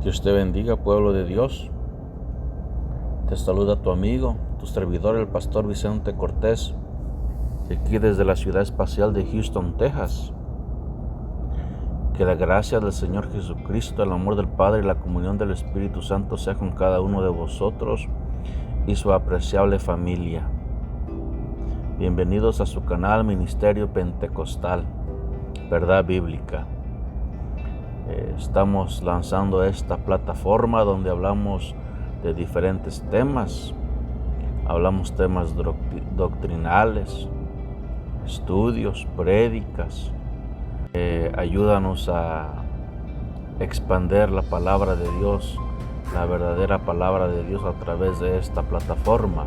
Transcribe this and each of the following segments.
Dios te bendiga, pueblo de Dios. Te saluda tu amigo, tu servidor, el pastor Vicente Cortés, aquí desde la ciudad espacial de Houston, Texas. Que la gracia del Señor Jesucristo, el amor del Padre y la comunión del Espíritu Santo sea con cada uno de vosotros y su apreciable familia. Bienvenidos a su canal Ministerio Pentecostal, Verdad Bíblica. Estamos lanzando esta plataforma donde hablamos de diferentes temas. Hablamos temas doctrinales, estudios, prédicas. Ayúdanos a expandir la palabra de Dios, la verdadera palabra de Dios a través de esta plataforma.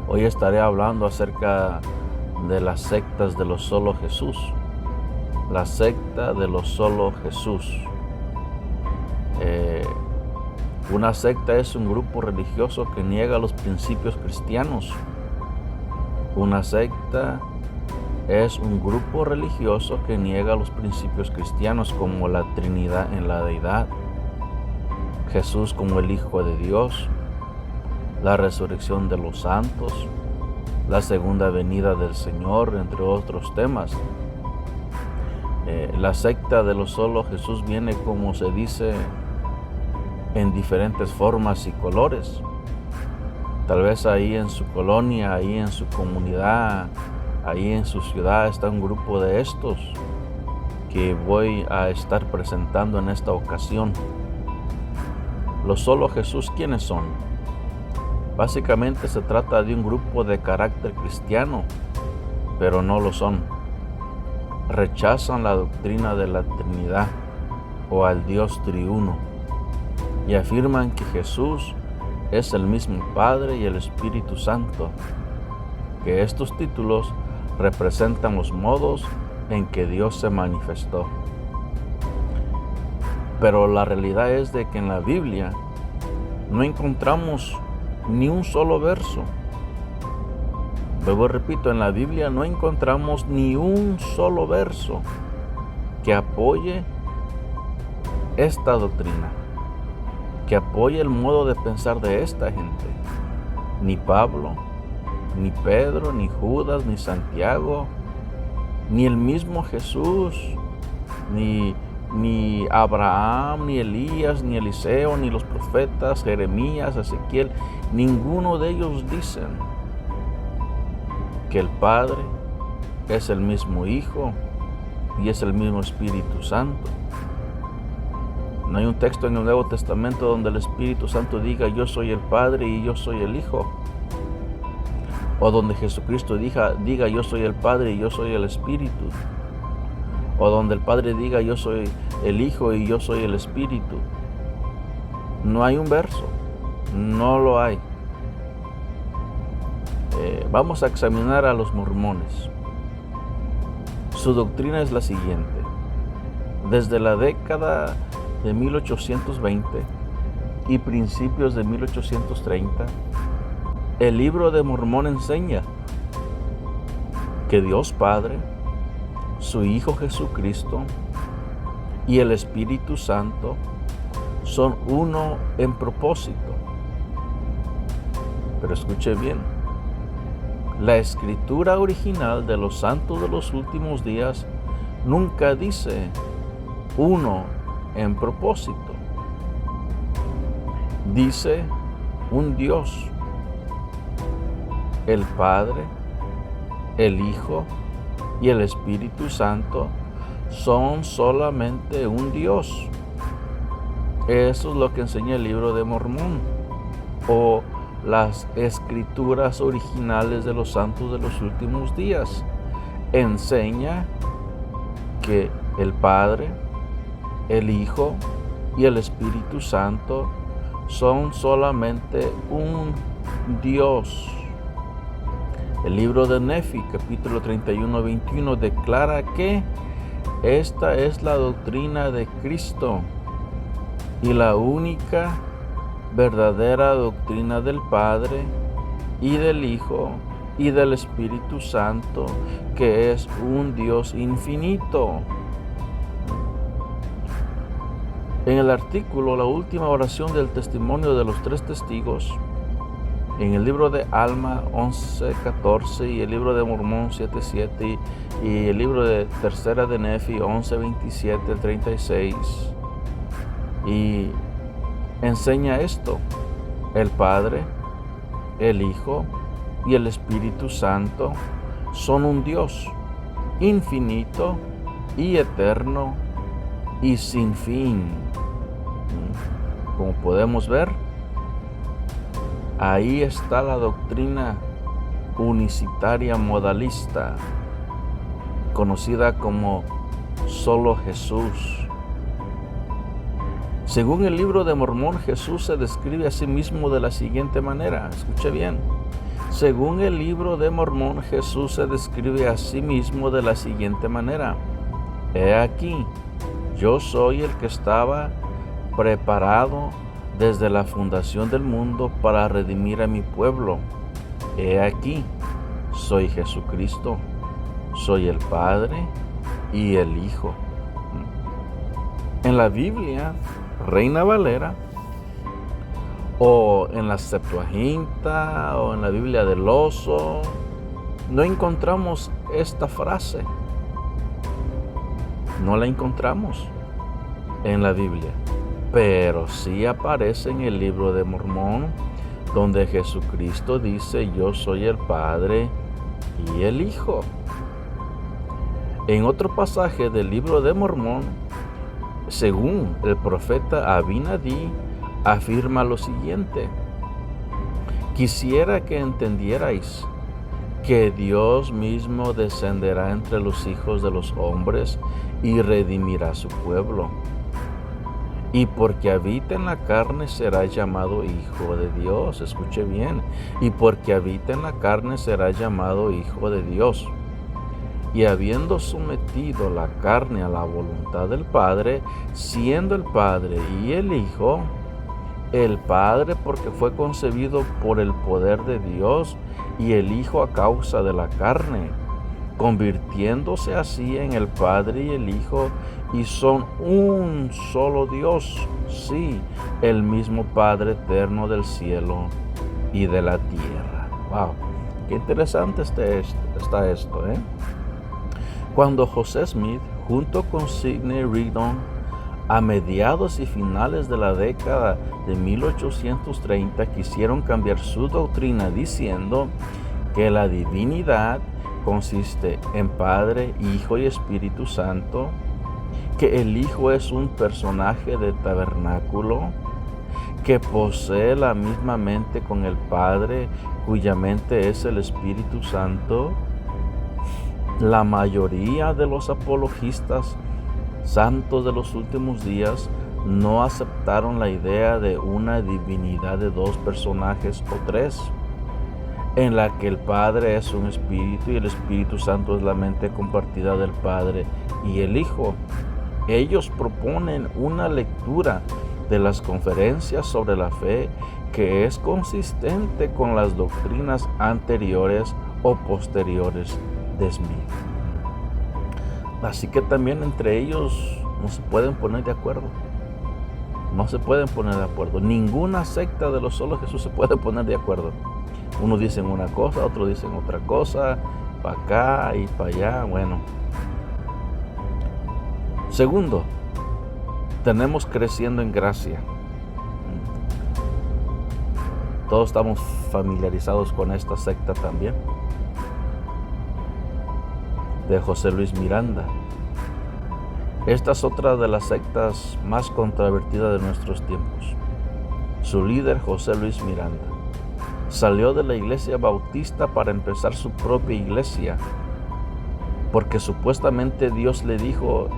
Hoy estaré hablando acerca de las sectas de los solo Jesús. La secta de los solo Jesús. Una secta es un grupo religioso que niega los principios cristianos. Una secta es un grupo religioso que niega los principios cristianos, como la Trinidad en la deidad, Jesús como el Hijo de Dios, la resurrección de los santos, la segunda venida del Señor, entre otros temas. La secta de los solo Jesús viene, como se dice, en diferentes formas y colores. Tal vez ahí en su colonia, ahí en su comunidad, ahí en su ciudad está un grupo de estos que voy a estar presentando en esta ocasión. Los solo Jesús, ¿quiénes son? Básicamente se trata de un grupo de carácter cristiano, pero no lo son. Rechazan la doctrina de la Trinidad o al Dios triuno y afirman que Jesús es el mismo Padre y el Espíritu Santo, que estos títulos representan los modos en que Dios se manifestó. Pero la realidad es de que en la Biblia no encontramos ni un solo verso. Luego repito, en la Biblia no encontramos ni un solo verso que apoye esta doctrina, que apoye el modo de pensar de esta gente. Ni Pablo, ni Pedro, ni Judas, ni Santiago, ni el mismo Jesús, ni Abraham, ni Elías, ni Eliseo, ni los profetas, Jeremías, Ezequiel, ninguno de ellos dicen que el Padre es el mismo Hijo y es el mismo Espíritu Santo. No hay un texto en el Nuevo Testamento donde el Espíritu Santo diga yo soy el Padre y yo soy el Hijo, o donde Jesucristo diga yo soy el Padre y yo soy el Espíritu, o donde el Padre diga yo soy el Hijo y yo soy el Espíritu. No hay un verso, no lo hay. Vamos a examinar a los mormones. Su doctrina es la siguiente. Desde la década de 1820 y principios de 1830, el libro de Mormón enseña que Dios Padre, su Hijo Jesucristo y el Espíritu Santo son uno en propósito. Pero escuche bien. La escritura original de los santos de los últimos días nunca dice uno en propósito. Dice un Dios. El Padre, el Hijo y el Espíritu Santo son solamente un Dios. Eso es lo que enseña el libro de Mormón, o las escrituras originales de los santos de los últimos días. Enseña que el Padre, el Hijo y el Espíritu Santo son solamente un Dios. El libro de Nefi, capítulo 31-21, declara que esta es la doctrina de Cristo y la única verdadera doctrina del Padre y del Hijo y del Espíritu Santo, que es un Dios infinito. En el artículo La última oración del testimonio de los tres testigos, en el libro de Alma 11:14 y el libro de Mormón 7:7 y el libro de Tercera de Nefi 11:27-36, y enseña esto: el Padre, el Hijo y el Espíritu Santo son un Dios infinito y eterno y sin fin. Como podemos ver, ahí está la doctrina unicitaria modalista, conocida como solo Jesús. Según el libro de Mormón, Jesús se describe a sí mismo de la siguiente manera. Escuche bien. Según el libro de Mormón, Jesús se describe a sí mismo de la siguiente manera: He aquí, yo soy el que estaba preparado desde la fundación del mundo para redimir a mi pueblo. He aquí, soy Jesucristo, soy el Padre y el Hijo. En la Biblia Reina Valera, o en la Septuaginta, o en la Biblia del Oso, no encontramos esta frase. No la encontramos en la Biblia, pero sí aparece en el libro de Mormón, donde Jesucristo dice: yo soy el Padre y el Hijo. En otro pasaje del libro de Mormón, según el profeta Abinadí, afirma lo siguiente: quisiera que entendierais que Dios mismo descenderá entre los hijos de los hombres y redimirá su pueblo. Y porque habita en la carne será llamado Hijo de Dios. Escuche bien. Y porque habita en la carne será llamado Hijo de Dios. Y habiendo sometido la carne a la voluntad del Padre, siendo el Padre y el Hijo, el Padre porque fue concebido por el poder de Dios, y el Hijo a causa de la carne, convirtiéndose así en el Padre y el Hijo, y son un solo Dios, sí, el mismo Padre eterno del cielo y de la tierra. Wow, qué interesante está esto, ¿eh? Cuando José Smith, junto con Sidney Rigdon, a mediados y finales de la década de 1830, quisieron cambiar su doctrina diciendo que la divinidad consiste en Padre, Hijo y Espíritu Santo, que el Hijo es un personaje de tabernáculo, que posee la misma mente con el Padre, cuya mente es el Espíritu Santo. La mayoría de los apologistas santos de los últimos días no aceptaron la idea de una divinidad de dos personajes o tres, en la que el Padre es un espíritu y el Espíritu Santo es la mente compartida del Padre y el Hijo. Ellos proponen una lectura de las conferencias sobre la fe que es consistente con las doctrinas anteriores o posteriores de Smith. Así que también entre ellos no se pueden poner de acuerdo. No se pueden poner de acuerdo. Ninguna secta de los solo Jesús se puede poner de acuerdo. Unos dicen una cosa, otros dicen otra cosa, para acá y para allá. Bueno. Segundo, tenemos creciendo en gracia. Todos estamos familiarizados con esta secta también, de José Luis Miranda. Esta es otra de las sectas más controvertidas de nuestros tiempos. Su líder, José Luis Miranda, salió de la iglesia bautista para empezar su propia iglesia, porque supuestamente Dios le dijo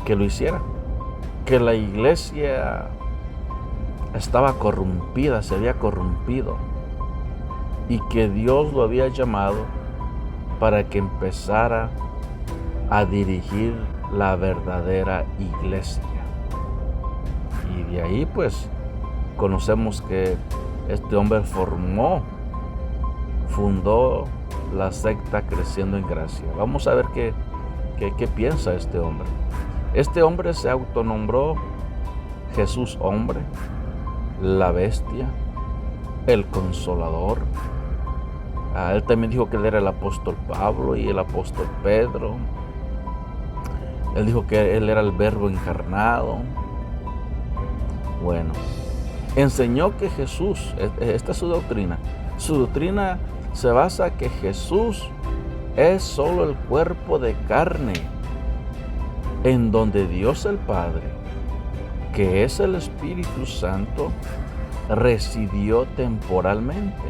que lo hiciera, que la iglesia estaba corrompida, se había corrompido, y que Dios lo había llamado para que empezara a dirigir la verdadera iglesia. Y de ahí pues conocemos que este hombre fundó la secta Creciendo en Gracia. Vamos a ver qué piensa este hombre. Este hombre se autonombró Jesús hombre, la bestia, el consolador. Él también dijo que él era el apóstol Pablo y el apóstol Pedro. Él dijo que él era el verbo encarnado. Bueno, enseñó que Jesús, esta es su doctrina. Su doctrina se basa en que Jesús es solo el cuerpo de carne, en donde Dios el Padre, que es el Espíritu Santo, residió temporalmente.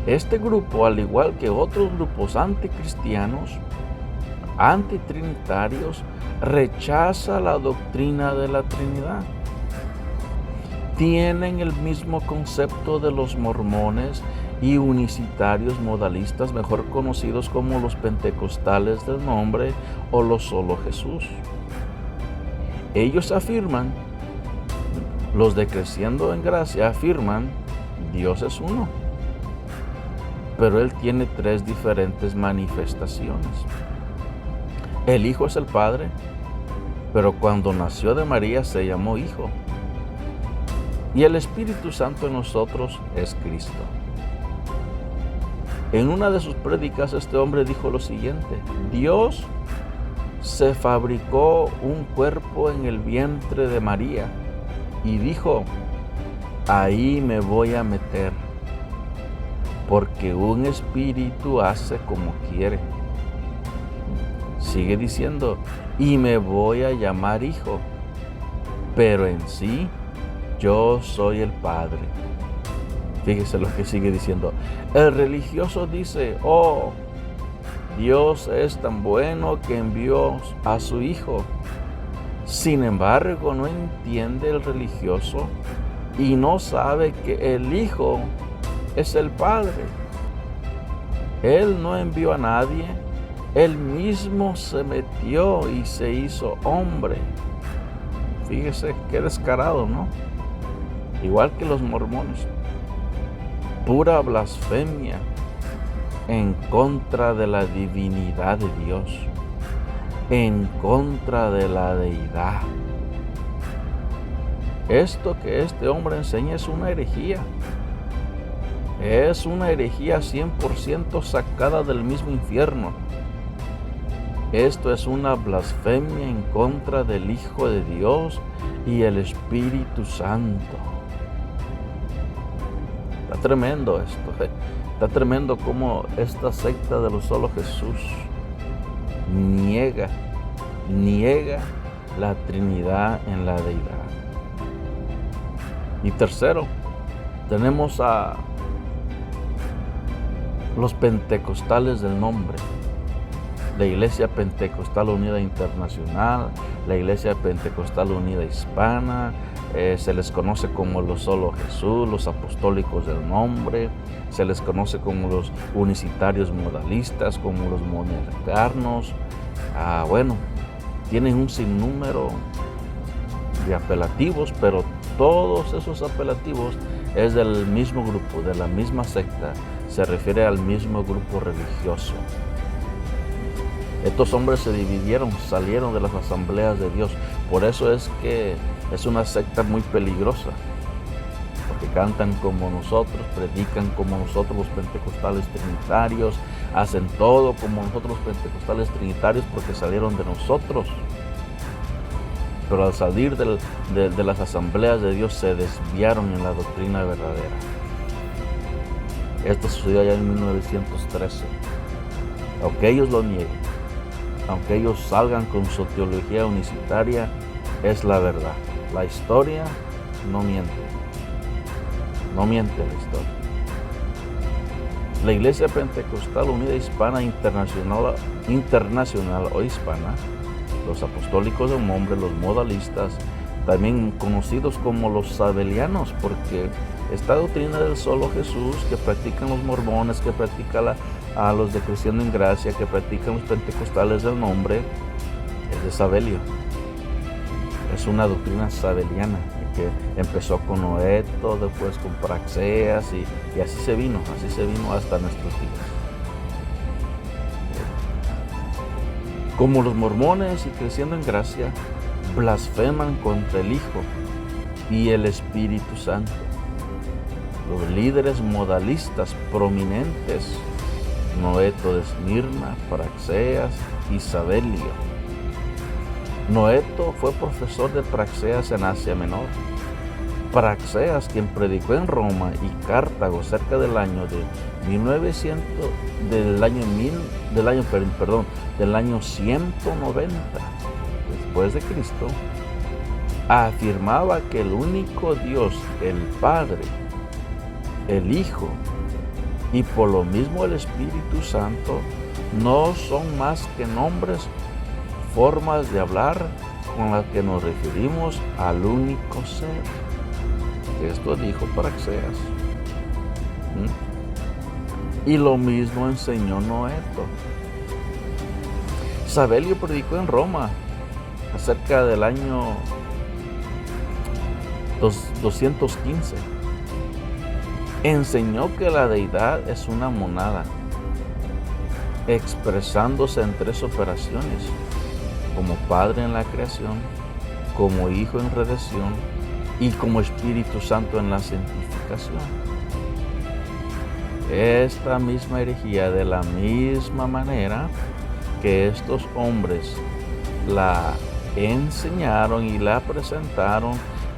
Este grupo, al igual que otros grupos anticristianos, antitrinitarios, rechaza la doctrina de la Trinidad. Tienen el mismo concepto de los mormones y unicitarios modalistas, mejor conocidos como los pentecostales del nombre o los solo Jesús. Ellos afirman, los de Creciendo en Gracia afirman, Dios es uno, pero Él tiene tres diferentes manifestaciones. El Hijo es el Padre, pero cuando nació de María se llamó Hijo. Y el Espíritu Santo en nosotros es Cristo. En una de sus prédicas este hombre dijo lo siguiente: Dios se fabricó un cuerpo en el vientre de María y dijo, ahí me voy a meter, porque un espíritu hace como quiere. Sigue diciendo, y me voy a llamar hijo, pero en sí yo soy el Padre. Fíjese lo que sigue diciendo. El religioso dice, oh, Dios es tan bueno que envió a su Hijo. Sin embargo, no entiende el religioso y no sabe que el Hijo es el Padre. Él no envió a nadie, Él mismo se metió y se hizo hombre. Fíjese qué descarado, ¿no? Igual que los mormones. Pura blasfemia en contra de la divinidad de Dios, en contra de la deidad. Esto que este hombre enseña es una herejía. Es una herejía 100% sacada del mismo infierno. Esto es una blasfemia en contra del Hijo de Dios y el Espíritu Santo. Está tremendo esto. Está tremendo cómo esta secta de los solo Jesús niega la Trinidad en la deidad. Y tercero, tenemos a los pentecostales del nombre. La Iglesia Pentecostal Unida Internacional, la Iglesia Pentecostal Unida Hispana, se les conoce como los solo Jesús, los apostólicos del nombre, se les conoce como los unicitarios modalistas, como los monarcarnos. Bueno, tienen un sinnúmero de apelativos, pero todos esos apelativos es del mismo grupo, de la misma secta, se refiere al mismo grupo religioso. Estos hombres se dividieron, salieron de las asambleas de Dios. Por eso es que es una secta muy peligrosa, porque cantan como nosotros, predican como nosotros los pentecostales trinitarios, hacen todo como nosotros los pentecostales trinitarios porque salieron de nosotros. Pero al salir de las asambleas de Dios se desviaron en la doctrina verdadera. Esto sucedió allá en 1913. Aunque ellos lo nieguen, aunque ellos salgan con su teología unicitaria, es la verdad. La historia no miente. No miente la historia. La Iglesia Pentecostal Unida Hispana Internacional o Hispana, los apostólicos del nombre, los modalistas, también conocidos como los sabelianos, porque esta doctrina del solo Jesús que practican los mormones, que practican a los de Creciendo en Gracia, que practican los pentecostales del nombre, es de Sabelio. Es una doctrina sabeliana que empezó con Noeto, después con Praxeas y así se vino hasta nuestros días. Como los mormones y creciendo en gracia, blasfeman contra el Hijo y el Espíritu Santo. Los líderes modalistas prominentes, Noeto de Esmirna, Praxeas y Sabelio. Noeto fue profesor de Praxeas en Asia Menor. Praxeas, quien predicó en Roma y Cartago cerca del año de 190 después de Cristo, afirmaba que el único Dios, el Padre, el Hijo y por lo mismo el Espíritu Santo no son más que nombres, formas de hablar con las que nos referimos al único ser. Esto dijo Praxeas. Y lo mismo enseñó Noeto. Sabelio predicó en Roma acerca del año 215. Enseñó que la deidad es una monada, expresándose en tres operaciones: como Padre en la creación, como Hijo en redención y como Espíritu Santo en la santificación. Esta misma herejía, de la misma manera que estos hombres la enseñaron y la presentaron,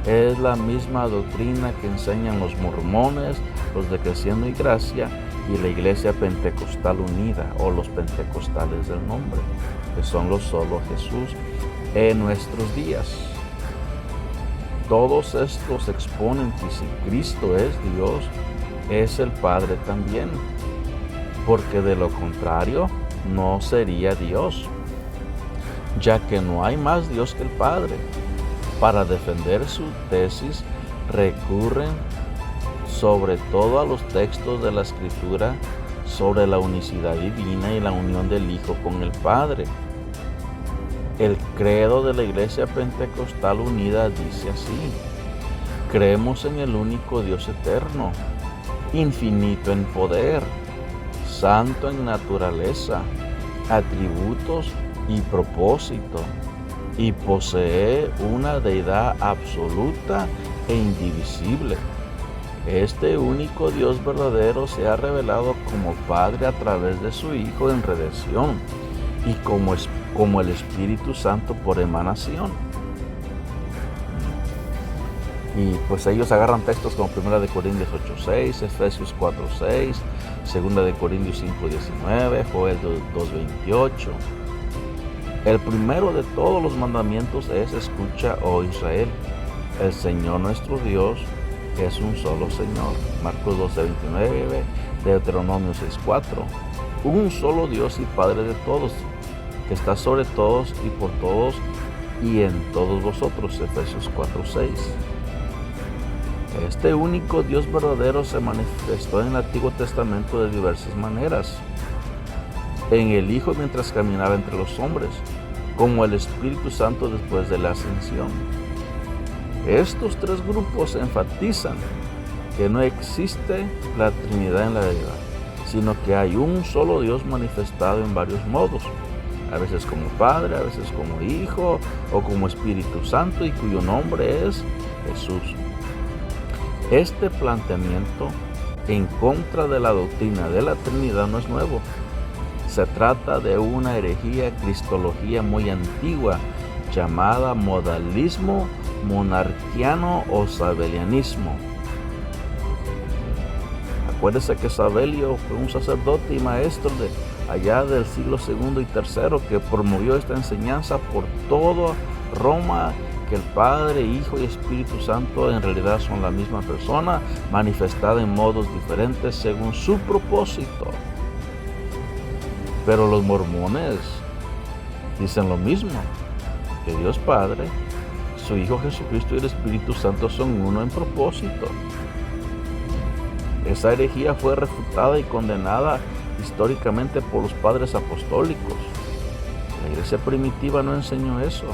es la misma doctrina que enseñan los mormones, los de Creciendo en Gracia y la Iglesia Pentecostal Unida, o los pentecostales del nombre, que son los solo Jesús en nuestros días. Todos estos exponen que si Cristo es Dios, es el Padre también, porque de lo contrario no sería Dios, ya que no hay más Dios que el Padre. Para defender su tesis recurren sobre todo a los textos de la Escritura sobre la unicidad divina y la unión del Hijo con el Padre. El credo de la Iglesia Pentecostal Unida dice así: creemos en el único Dios eterno, infinito en poder, santo en naturaleza, atributos y propósito, y posee una deidad absoluta e indivisible. Este único Dios verdadero se ha revelado como Padre a través de su Hijo en redención y como el Espíritu Santo por emanación. Y pues ellos agarran textos como 1 Corintios 8:6, Efesios 4:6, 2 Corintios 5:19, Joel 2:28. El primero de todos los mandamientos es: escucha, oh Israel, el Señor nuestro Dios es un solo Señor. Marcos 12:29, Deuteronomio 6:4. Un solo Dios y Padre de todos, que está sobre todos y por todos y en todos vosotros. Efesios 4:6. Este único Dios verdadero se manifestó en el Antiguo Testamento de diversas maneras. En el Hijo mientras caminaba entre los hombres, como el Espíritu Santo después de la ascensión. Estos tres grupos enfatizan que no existe la Trinidad en la deidad, sino que hay un solo Dios manifestado en varios modos, a veces como Padre, a veces como Hijo o como Espíritu Santo, y cuyo nombre es Jesús. Este planteamiento en contra de la doctrina de la Trinidad no es nuevo. Se trata de una herejía cristología muy antigua llamada modalismo monarquiano o sabelianismo. Acuérdese que Sabelio fue un sacerdote y maestro de allá del siglo II y III que promovió esta enseñanza por toda Roma, que el Padre, Hijo y Espíritu Santo en realidad son la misma persona, manifestada en modos diferentes según su propósito. Pero los mormones dicen lo mismo, que Dios Padre, su Hijo Jesucristo y el Espíritu Santo son uno en propósito. Esa herejía fue refutada y condenada históricamente por los padres apostólicos. La iglesia primitiva no enseñó eso.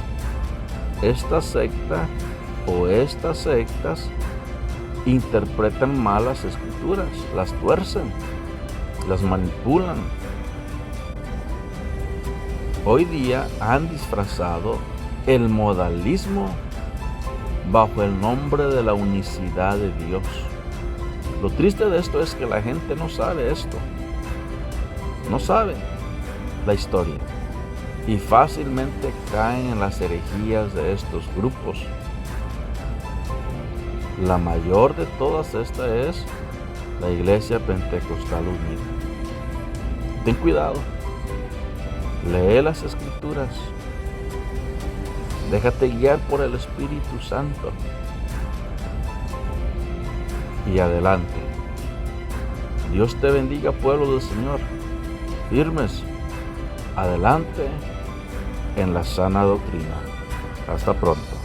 Esta secta o estas sectas interpretan mal las escrituras, las tuercen, las manipulan. Hoy día han disfrazado el modalismo bajo el nombre de la unicidad de Dios. Lo triste de esto es que la gente no sabe esto, no sabe la historia y fácilmente caen en las herejías de estos grupos. La mayor de todas estas es la Iglesia Pentecostal Unida. Ten cuidado, lee las Escrituras, déjate guiar por el Espíritu Santo y adelante. Dios te bendiga, pueblo del Señor, firmes, adelante en la sana doctrina. Hasta pronto.